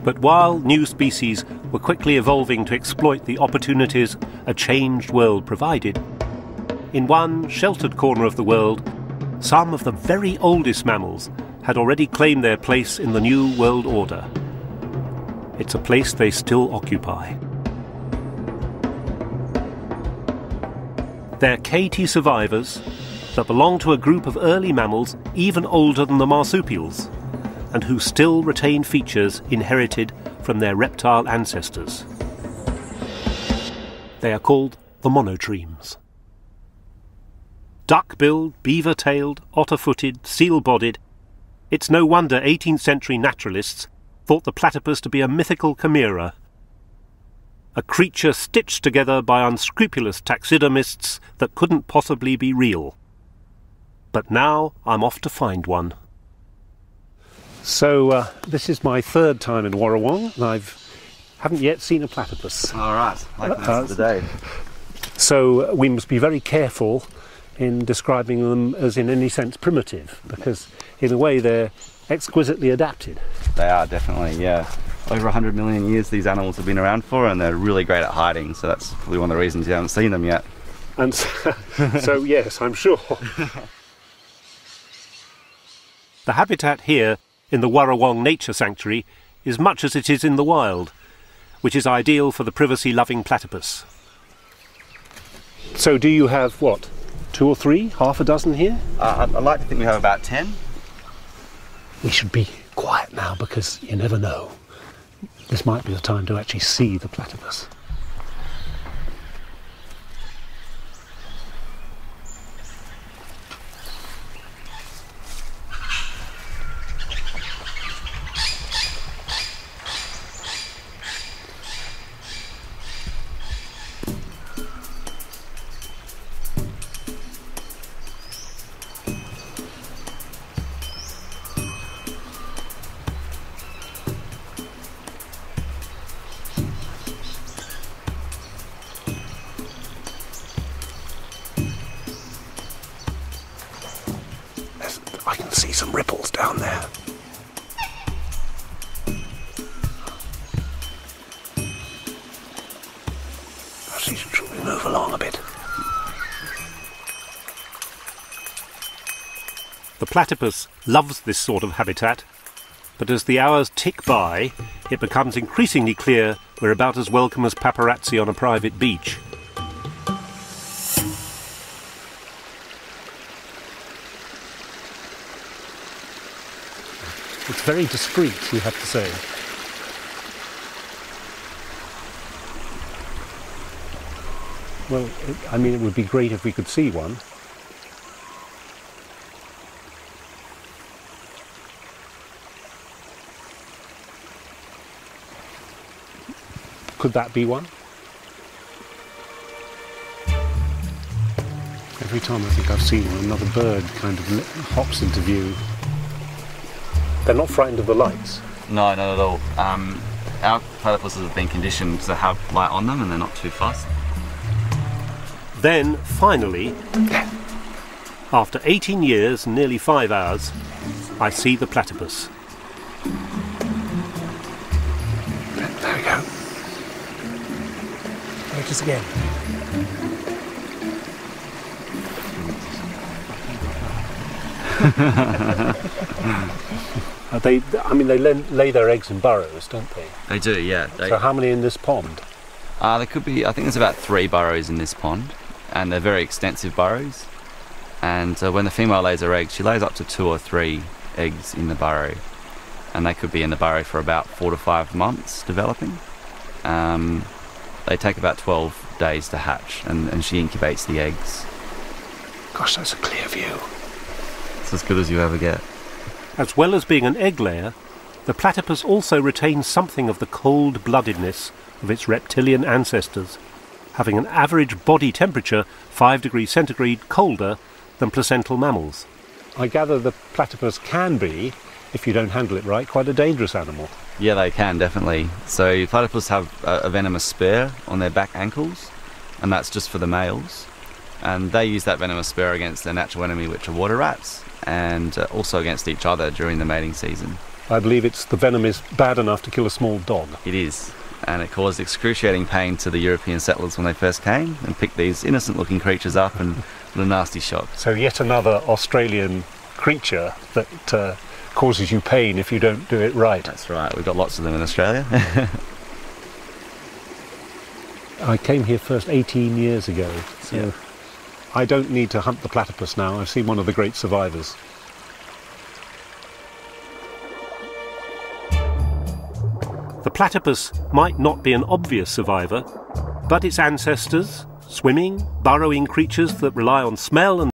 But while new species were quickly evolving to exploit the opportunities a changed world provided, in one sheltered corner of the world, some of the very oldest mammals had already claimed their place in the new world order. It's a place they still occupy. They're KT survivors that belong to a group of early mammals even older than the marsupials, and who still retain features inherited from their reptile ancestors. They are called the monotremes. Duck-billed, beaver-tailed, otter-footed, seal-bodied, it's no wonder 18th century naturalists thought the platypus to be a mythical chimera, a creature stitched together by unscrupulous taxidermists that couldn't possibly be real. But now I'm off to find one. So this is my third time in Warrawong, and I haven't yet seen a platypus. All right, like this today. So we must be very careful in describing them as in any sense primitive, because in a way they're exquisitely adapted. They are, definitely, yeah. Over 100 million years these animals have been around for, and they're really great at hiding, so that's probably one of the reasons you haven't seen them yet. And so yes, I'm sure. The habitat here in the Warrawong Nature Sanctuary is much as it is in the wild, which is ideal for the privacy-loving platypus. So do you have, what, 2 or 3, half a dozen here? I'd like to think we have about 10. We should be quiet now, because you never know. This might be the time to actually see the platypus. I can see some ripples down there. Actually, should we move along a bit? The platypus loves this sort of habitat, but as the hours tick by, it becomes increasingly clear we're about as welcome as paparazzi on a private beach. It's very discreet, you have to say. Well, I mean, it would be great if we could see one. Could that be one? Every time I think I've seen one, another bird kind of hops into view. They're not frightened of the lights? No, not at all. Our platypuses have been conditioned to have light on them, and they're not too fussed. Then, finally, after 18 years and nearly 5 hours, I see the platypus. There we go. There it is again. They lay their eggs in burrows, don't they? They do, yeah. So how many in this pond? There could be, I think there's about 3 burrows in this pond, and they're very extensive burrows. And when the female lays her eggs, she lays up to 2 or 3 eggs in the burrow, and they could be in the burrow for about 4 to 5 months developing. They take about 12 days to hatch, and she incubates the eggs. Gosh, that's a clear view. It's as good as you ever get. As well as being an egg layer, the platypus also retains something of the cold-bloodedness of its reptilian ancestors, having an average body temperature 5 degrees centigrade colder than placental mammals. I gather the platypus can be, if you don't handle it right, quite a dangerous animal. Yeah, they can, definitely. So platypus have a venomous spear on their back ankles, and that's just for the males. And they use that venomous spear against their natural enemy, which are water rats, and also against each other during the mating season. I believe the venom is bad enough to kill a small dog. It is, and it caused excruciating pain to the European settlers when they first came and picked these innocent-looking creatures up, and what a nasty shock. So yet another Australian creature that causes you pain if you don't do it right. That's right, we've got lots of them in Australia. I came here first 18 years ago, so Yeah. I don't need to hunt the platypus now. I've seen one of the great survivors. The platypus might not be an obvious survivor, but its ancestors, swimming, burrowing creatures that rely on smell and